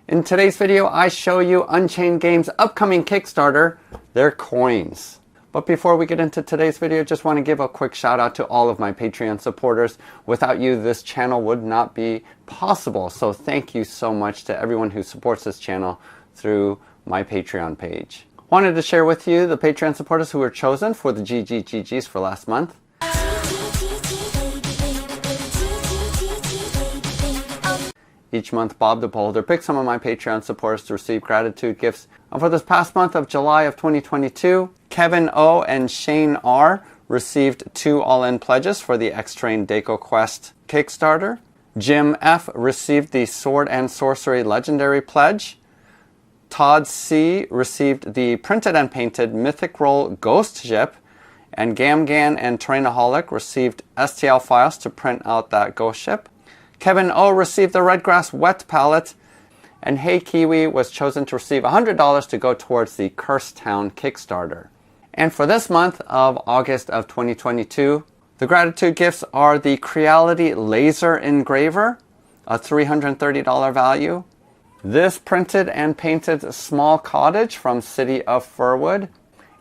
In today's video, I show you Unchained Games' upcoming Kickstarter, their coins. But before we get into today's video, just want to give a quick shout out to all of my Patreon supporters. Without you, this channel would not be possible. So thank you so much to everyone who supports this channel through my Patreon page. Wanted to share with you the Patreon supporters who were chosen for the GGGGs for last month. Each month, Bob the Beholder picks some of my Patreon supporters to receive gratitude gifts. And for this past month of July of 2022, Kevin O and Shane R received 2 all-in pledges for the X-Train Deco Quest Kickstarter. Jim F received the Sword and Sorcery Legendary Pledge. Todd C received the Printed and Painted Mythic Roll Ghost Ship. And Gamgan and Terrainaholic received STL files to print out that Ghost Ship. Kevin O received the Redgrass Wet Palette, and Hey Kiwi was chosen to receive $100 to go towards the Cursed Town Kickstarter. And for this month of August of 2022, the gratitude gifts are the Creality Laser Engraver, a $330 value, this Printed and Painted Small Cottage from City of Furwood,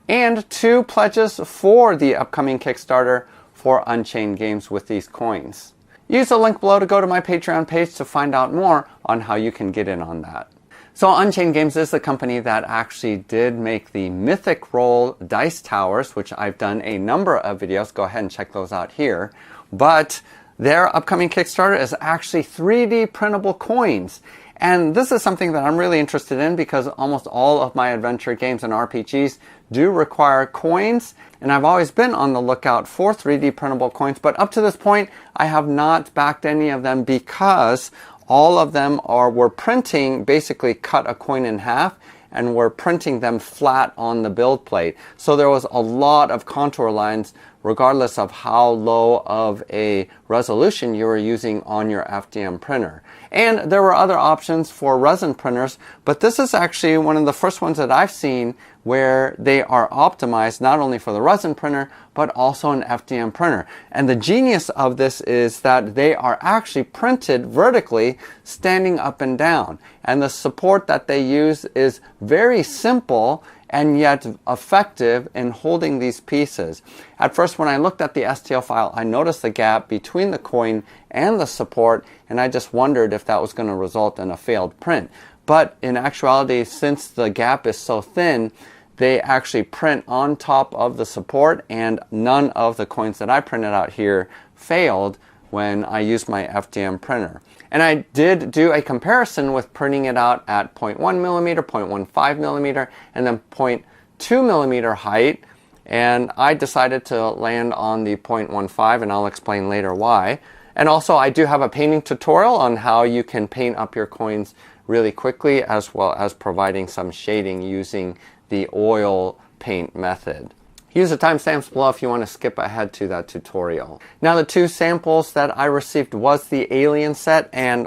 and 2 pledges for the upcoming Kickstarter for Unchained Games with these coins. Use the link below to go to my Patreon page to find out more on how you can get in on that. So Unchained Games is the company that actually did make the Mythic Roll Dice Towers, which I've done a number of videos. Go ahead and check those out here. But their upcoming Kickstarter is actually 3D printable coins. And this is something that I'm really interested in because almost all of my adventure games and RPGs do require coins. And I've always been on the lookout for 3D printable coins. But up to this point, I have not backed any of them because all of them were printing, basically cut a coin in half, and were printing them flat on the build plate. So there was a lot of contour lines regardless of how low of a resolution you were using on your FDM printer. And there were other options for resin printers, but this is actually one of the first ones that I've seen where they are optimized not only for the resin printer, but also an FDM printer. And the genius of this is that they are actually printed vertically, standing up and down. And the support that they use is very simple and yet effective in holding these pieces. At first, when I looked at the STL file, I noticed the gap between the coin and the support, and I just wondered if that was going to result in a failed print. But in actuality, since the gap is so thin, they actually print on top of the support, and none of the coins that I printed out here failed when I used my FDM printer. And I did do a comparison with printing it out at 0.1 millimeter, 0.15 millimeter, and then 0.2 millimeter height. And I decided to land on the 0.15, and I'll explain later why. And also, I do have a painting tutorial on how you can paint up your coins really quickly, as well as providing some shading using the oil paint method. Use the timestamps below if you want to skip ahead to that tutorial. Now, the 2 samples that I received was the Alien set, and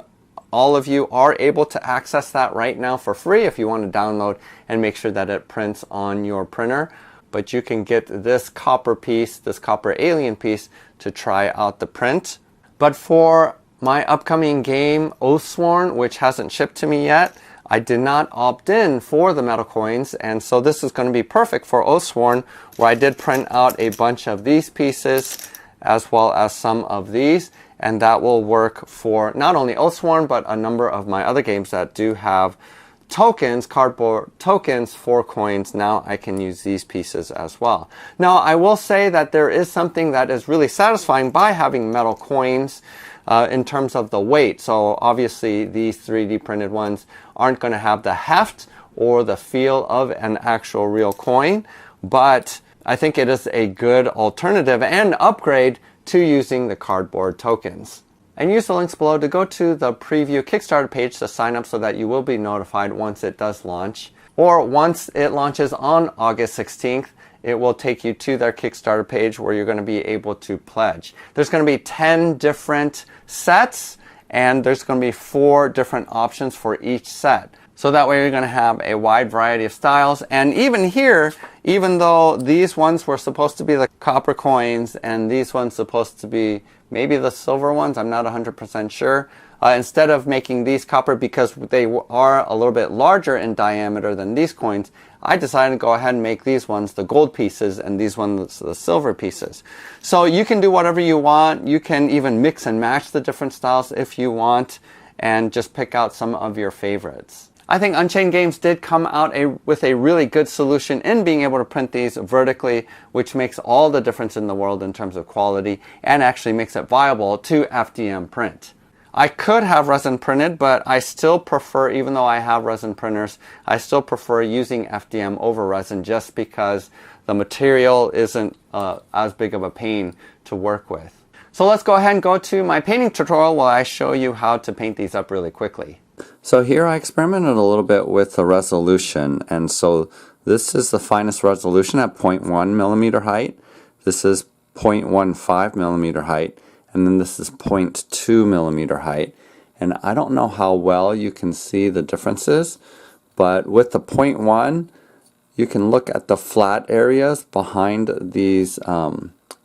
all of you are able to access that right now for free if you want to download and make sure that it prints on your printer. But you can get this copper piece, this copper alien piece, to try out the print. But for my upcoming game, Oathsworn, which hasn't shipped to me yet, I did not opt in for the metal coins, and so this is going to be perfect for Oathsworn, where I did print out a bunch of these pieces as well as some of these, and that will work for not only Oathsworn but a number of my other games that do have tokens, cardboard tokens for coins. Now I can use these pieces as well. Now, I will say that there is something that is really satisfying by having metal coins in terms of the weight. So obviously these 3D printed ones aren't going to have the heft or the feel of an actual real coin, but I think it is a good alternative and upgrade to using the cardboard tokens. And use the links below to go to the preview Kickstarter page to sign up so that you will be notified once it does launch. Or once it launches on August 16th, it will take you to their Kickstarter page where you're going to be able to pledge. There's going to be 10 different sets, and there's going to be 4 different options for each set. So that way you're going to have a wide variety of styles. And even here, even though these ones were supposed to be the copper coins and these ones supposed to be maybe the silver ones, I'm not 100% sure. Instead of making these copper, because they are a little bit larger in diameter than these coins, I decided to go ahead and make these ones the gold pieces and these ones the silver pieces. So you can do whatever you want. You can even mix and match the different styles if you want, and just pick out some of your favorites. I think Unchained Games did come out with a really good solution in being able to print these vertically, which makes all the difference in the world in terms of quality and actually makes it viable to FDM print. I could have resin printed, but I still prefer, even though I have resin printers, I still prefer using FDM over resin just because the material isn't as big of a pain to work with. So let's go ahead and go to my painting tutorial while I show you how to paint these up really quickly. So here I experimented a little bit with the resolution, and so this is the finest resolution at 0.1 millimeter height. This is 0.15 millimeter height, and then this is 0.2 millimeter height. And I don't know how well you can see the differences, but with the 0.1 you can look at the flat areas behind these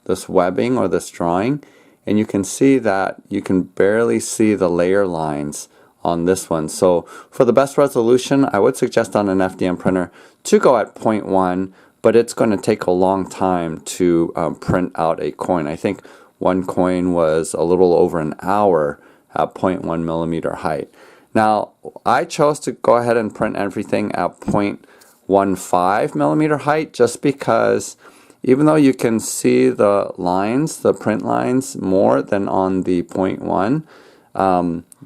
this webbing or this drawing, and you can see that you can barely see the layer lines on this one. So for the best resolution, I would suggest on an FDM printer to go at 0.1, but it's going to take a long time to print out a coin. I think one coin was a little over an hour at 0.1 millimeter height. Now I chose to go ahead and print everything at 0.15 millimeter height just because even though you can see the lines, the print lines, more than on the 0.1,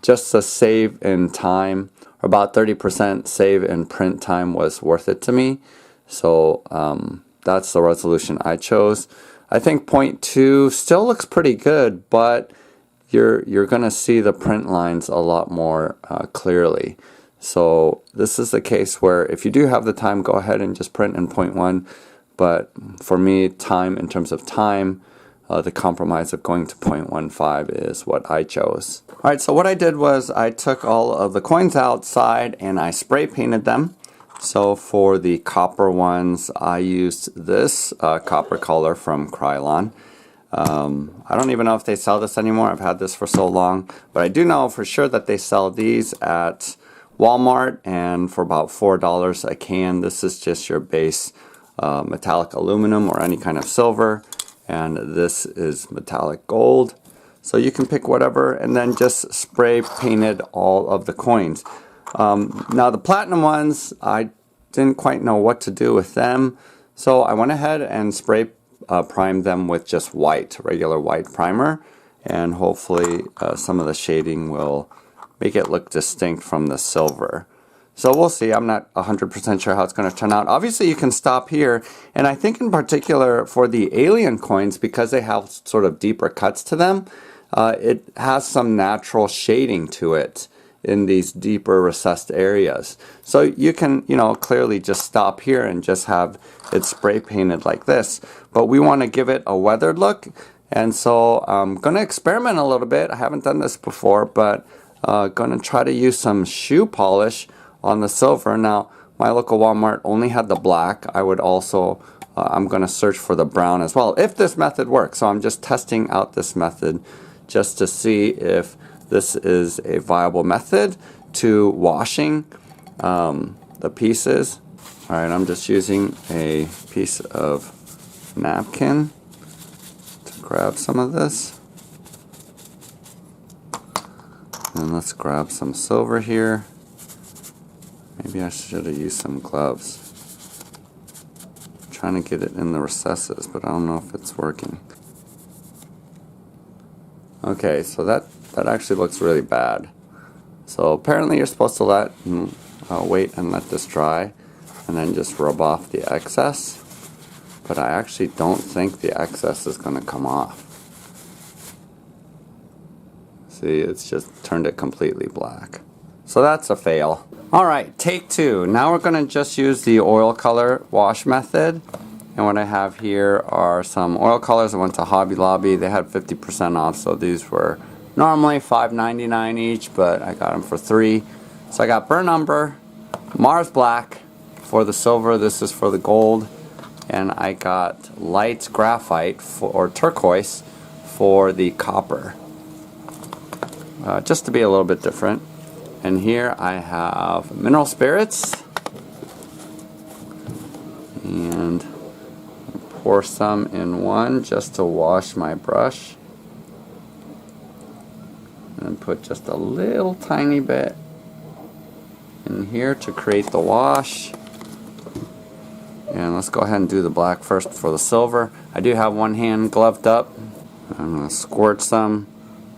just the save in time, about 30% save in print time was worth it to me. So that's the resolution I chose. I think 0.2 still looks pretty good, but you're going to see the print lines a lot more clearly. So this is the case where if you do have the time, go ahead and just print in 0.1. But for me, time in terms of time, the compromise of going to 0.15 is what I chose. Alright, so what I did was I took all of the coins outside and I spray painted them. So for the copper ones, I used this copper color from Krylon. I don't even know if they sell this anymore. I've had this for so long. But I do know for sure that they sell these at Walmart and for about $4 a can. This is just your base metallic aluminum or any kind of silver. And this is metallic gold. So you can pick whatever and then just spray painted all of the coins. Now the platinum ones, I didn't quite know what to do with them. So I went ahead and spray primed them with just white, regular white primer. And hopefully some of the shading will make it look distinct from the silver. So we'll see. I'm not 100% sure how it's going to turn out. Obviously you can stop here, and I think in particular for the alien coins, because they have sort of deeper cuts to them, it has some natural shading to it in these deeper recessed areas. So you can, clearly just stop here and just have it spray painted like this. But we want to give it a weathered look, and so I'm going to experiment a little bit. I haven't done this before, but going to try to use some shoe polish on the silver. Now my local Walmart only had the black. I would also I'm going to search for the brown as well if this method works. So I'm just testing out this method just to see if this is a viable method to washing the pieces. Alright, I'm just using a piece of napkin to grab some of this. And let's grab some silver here. Maybe I should have used some gloves. I'm trying to get it in the recesses, but I don't know if it's working. Okay, so that actually looks really bad. So apparently you're supposed to wait and let this dry and then just rub off the excess. But I actually don't think the excess is going to come off. See, it's just turned it completely black. So that's a fail. Alright, take two. Now we're going to just use the oil color wash method. And what I have here are some oil colors. I went to Hobby Lobby. They had 50% off, so these were normally $5.99 each, but I got them for $3. So I got Burnt Umber, Mars Black for the silver. This is for the gold. And I got Light Graphite or turquoise for the copper. just to be a little bit different. And here I have mineral spirits, and pour some in one just to wash my brush, and put just a little tiny bit in here to create the wash. And let's go ahead and do the black first for the silver. I do have one hand gloved up. I'm going to squirt some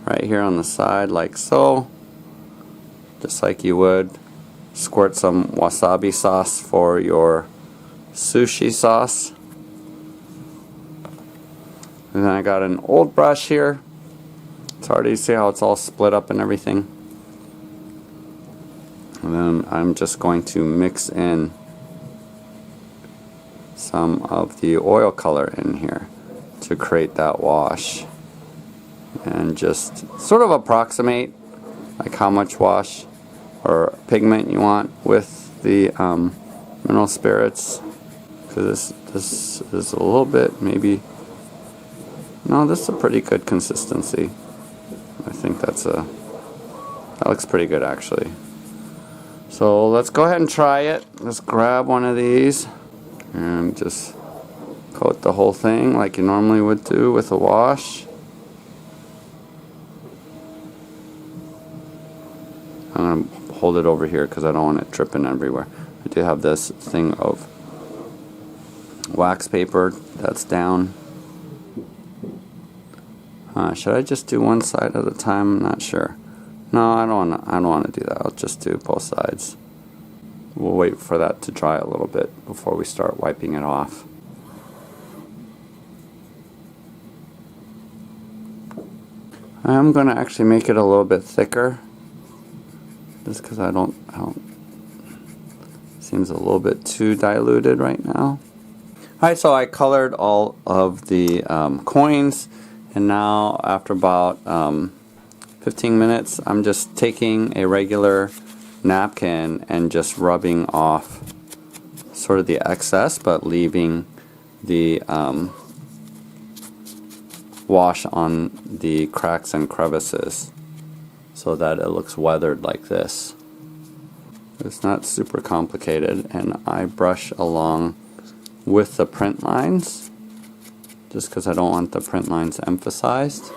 right here on the side like so, just like you would squirt some wasabi sauce for your sushi sauce. And then I got an old brush here. It's hard to see how it's all split up and everything. And then I'm just going to mix in some of the oil color in here to create that wash, and just sort of approximate like how much wash or pigment you want with the mineral spirits, because this is a little bit, maybe, no, this is a pretty good consistency. I think that looks pretty good actually. So let's go ahead and try it. Let's grab one of these and just coat the whole thing like you normally would do with a wash. I'm going to hold it over here because I don't want it dripping everywhere. I do have this thing of wax paper that's down. Should I just do one side at a time? I'm not sure. No, I don't want to do that. I'll just do both sides. We'll wait for that to dry a little bit before we start wiping it off. I'm going to actually make it a little bit thicker, just because I don't seems a little bit too diluted right now. Alright, so I colored all of the coins, and now after about 15 minutes I'm just taking a regular napkin and just rubbing off sort of the excess, but leaving the wash on the cracks and crevices so that it looks weathered like this. It's not super complicated, and I brush along with the print lines just because I don't want the print lines emphasized,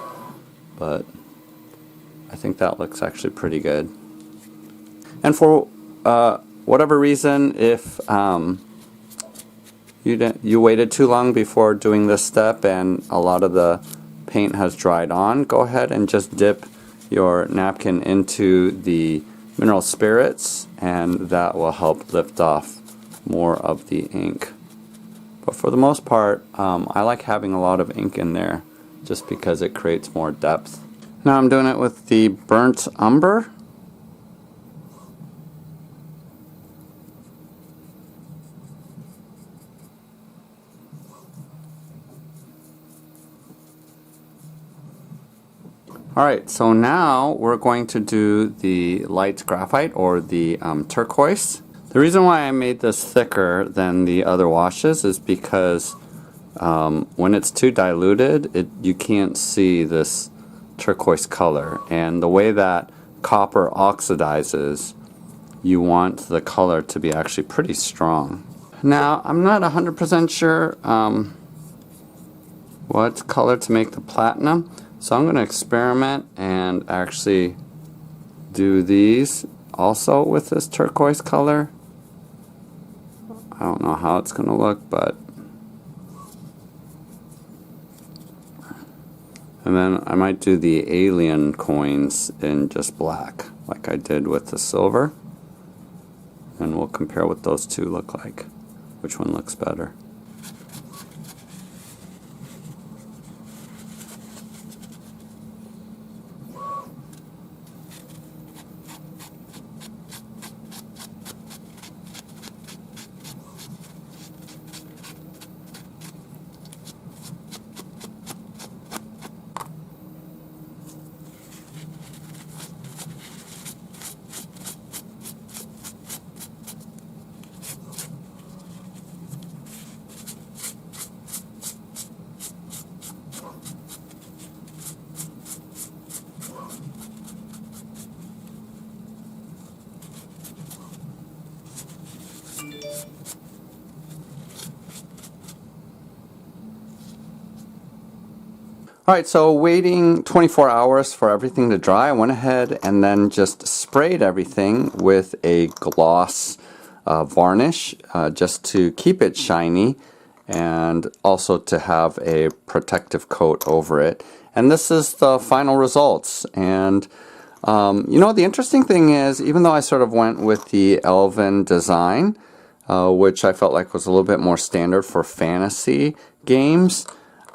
but I think that looks actually pretty good. And for whatever reason, if you waited too long before doing this step and a lot of the paint has dried on, go ahead and just dip your napkin into the mineral spirits, and that will help lift off more of the ink. But for the most part, I like having a lot of ink in there just because it creates more depth. Now I'm doing it with the burnt umber. Alright, so now we're going to do the light graphite, or the turquoise. The reason why I made this thicker than the other washes is because when it's too diluted, you can't see this turquoise color. And the way that copper oxidizes, you want the color to be actually pretty strong. Now, I'm not 100% sure what color to make the platinum. So I'm going to experiment and actually do these also with this turquoise color. I don't know how it's going to look, but... And then I might do the alien coins in just black, like I did with the silver. And we'll compare what those two look like, which one looks better. Alright, so waiting 24 hours for everything to dry, I went ahead and then just sprayed everything with a gloss varnish just to keep it shiny and also to have a protective coat over it. And this is the final results. And you know, the interesting thing is, even though I sort of went with the elven design, which I felt like was a little bit more standard for fantasy games,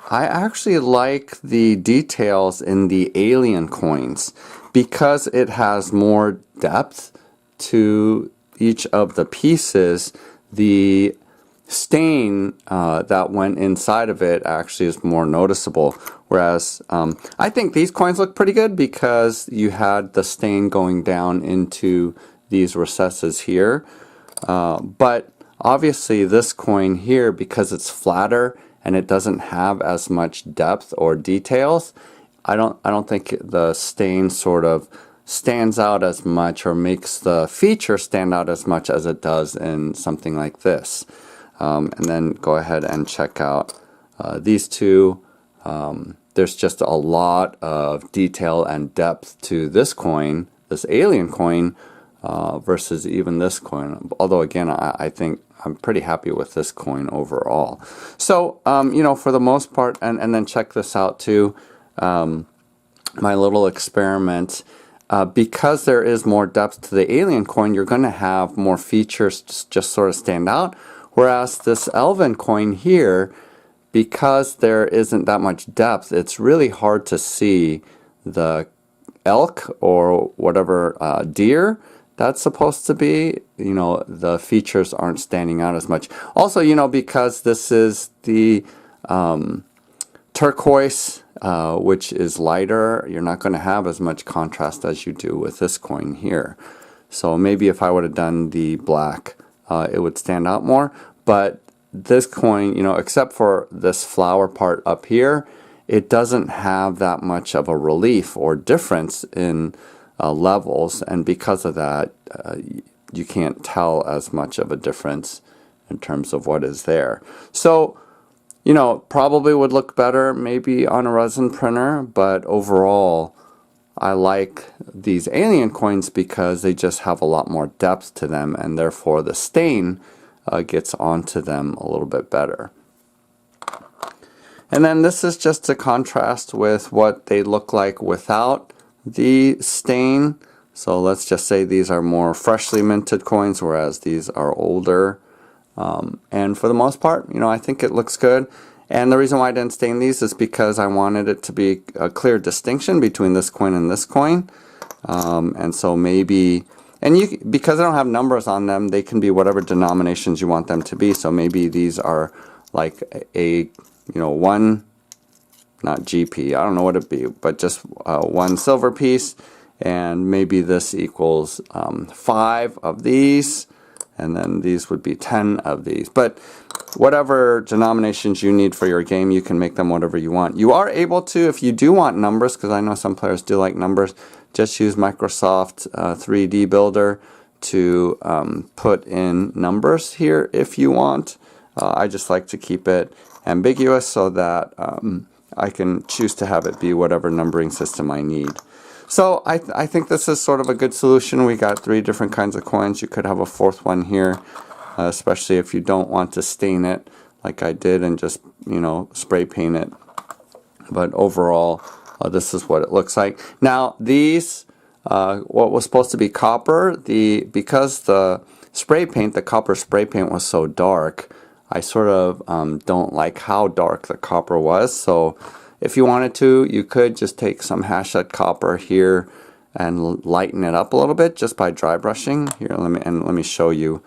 I actually like the details in the alien coins because it has more depth to each of the pieces. The stain that went inside of it actually is more noticeable. Whereas I think these coins look pretty good because you had the stain going down into these recesses here. But obviously this coin here, because it's flatter and it doesn't have as much depth or details, I don't think the stain sort of stands out as much or makes the feature stand out as much as it does in something like this. And then go ahead and check out these two. There's just a lot of detail and depth to this coin, this alien coin, versus even this coin. Although again, I think I'm pretty happy with this coin overall. So, you know, for the most part, and then check this out too, my little experiment. Because there is more depth to the alien coin, you're going to have more features just sort of stand out. Whereas this elven coin here, because there isn't that much depth, it's really hard to see the elk or whatever deer that's supposed to be. You know, the features aren't standing out as much. Also, you know, because this is the turquoise, which is lighter, you're not going to have as much contrast as you do with this coin here. So maybe if I would have done the black, it would stand out more. But this coin, you know, except for this flower part up here, it doesn't have that much of a relief or difference in levels, and because of that, you can't tell as much of a difference in terms of what is there. So, you know, probably would look better maybe on a resin printer, but overall, I like these alien coins because they just have a lot more depth to them, and therefore the stain gets onto them a little bit better. And then this is just to contrast with what they look like without the stain. So let's just say these are more freshly minted coins, whereas these are older. And for the most part, you know, I think it looks good. And the reason why I didn't stain these is because I wanted it to be a clear distinction between this coin and this coin. And so maybe, and you, because I don't have numbers on them, they can be whatever denominations you want them to be. So maybe these are like a, you know, one, not GP, I don't know what it'd be, but just one silver piece. And maybe this equals 5 of these, and then these would be 10 of these. But whatever denominations you need for your game, you can make them whatever you want. You are able to, if you do want numbers, because I know some players do like numbers, just use Microsoft 3D Builder to put in numbers here if you want. I just like to keep it ambiguous so that I can choose to have it be whatever numbering system I need. So I think this is sort of a good solution. We got 3 different kinds of coins. You could have a 4th one here, especially if you don't want to stain it like I did and just, you know, spray paint it. But overall, this is what it looks like. Now these, what was supposed to be copper, because the spray paint, the copper spray paint was so dark, I sort of don't like how dark the copper was. So if you wanted to, you could just take some Hachette copper here and lighten it up a little bit just by dry brushing. Here, let me show you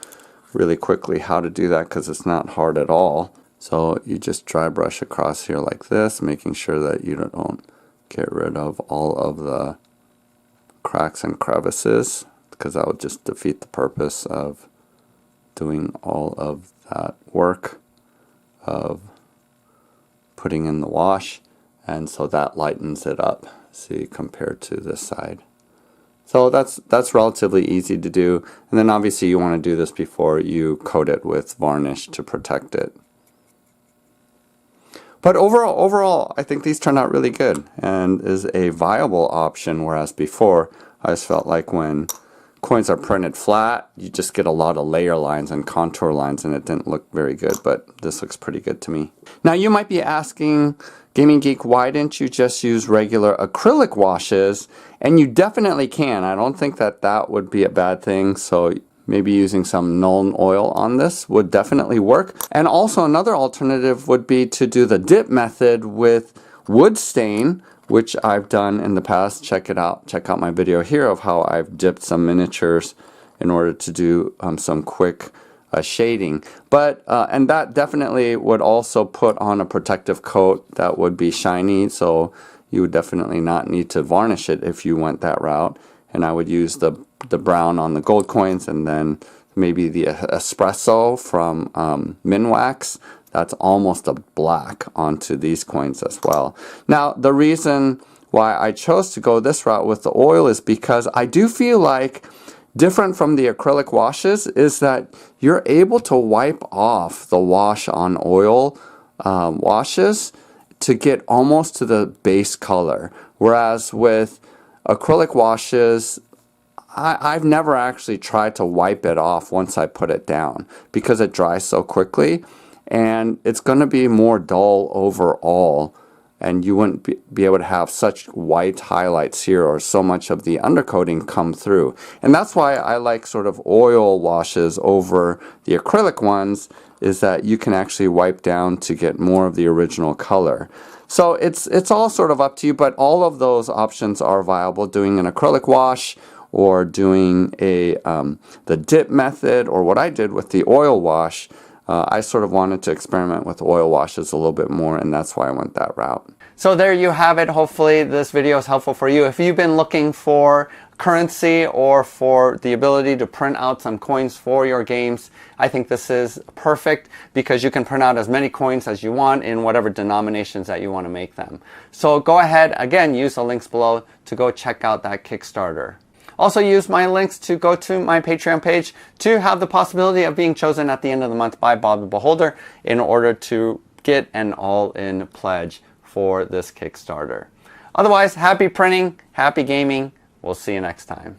really quickly how to do that, because it's not hard at all. So you just dry brush across here like this, making sure that you don't get rid of all of the cracks and crevices, because that would just defeat the purpose of doing all of that work of putting in the wash. And so that lightens it up, see, compared to this side. So that's relatively easy to do. And then obviously you want to do this before you coat it with varnish to protect it. But overall, I think these turned out really good and is a viable option, whereas before I just felt like when coins are printed flat, you just get a lot of layer lines and contour lines and it didn't look very good, but this looks pretty good to me. Now you might be asking, Gaming Geek, why didn't you just use regular acrylic washes? And you definitely can. I don't think that would be a bad thing, so maybe using some Nuln oil on this would definitely work. And also another alternative would be to do the dip method with wood stain, which I've done in the past. Check it out. Check out my video here of how I've dipped some miniatures in order to do some quick shading. But and that definitely would also put on a protective coat that would be shiny, so you would definitely not need to varnish it if you went that route. And I would use the brown on the gold coins, and then maybe the espresso from Minwax. That's almost a black onto these coins as well. Now, the reason why I chose to go this route with the oil is because I do feel like, different from the acrylic washes, is that you're able to wipe off the wash on oil washes to get almost to the base color. Whereas with acrylic washes, I've never actually tried to wipe it off once I put it down because it dries so quickly, and it's going to be more dull overall, and you wouldn't be able to have such white highlights here or so much of the undercoating come through. And that's why I like sort of oil washes over the acrylic ones, is that you can actually wipe down to get more of the original color. So it's all sort of up to you, but all of those options are viable. Doing an acrylic wash, or doing the dip method, or what I did with the oil wash. I sort of wanted to experiment with oil washes a little bit more, and that's why I went that route. So there you have it. Hopefully this video is helpful for you. If you've been looking for currency or for the ability to print out some coins for your games, I think this is perfect because you can print out as many coins as you want in whatever denominations that you want to make them. So go ahead, again, use the links below to go check out that Kickstarter. Also use my links to go to my Patreon page to have the possibility of being chosen at the end of the month by Bob the Beholder in order to get an all-in pledge for this Kickstarter. Otherwise, happy printing, happy gaming. We'll see you next time.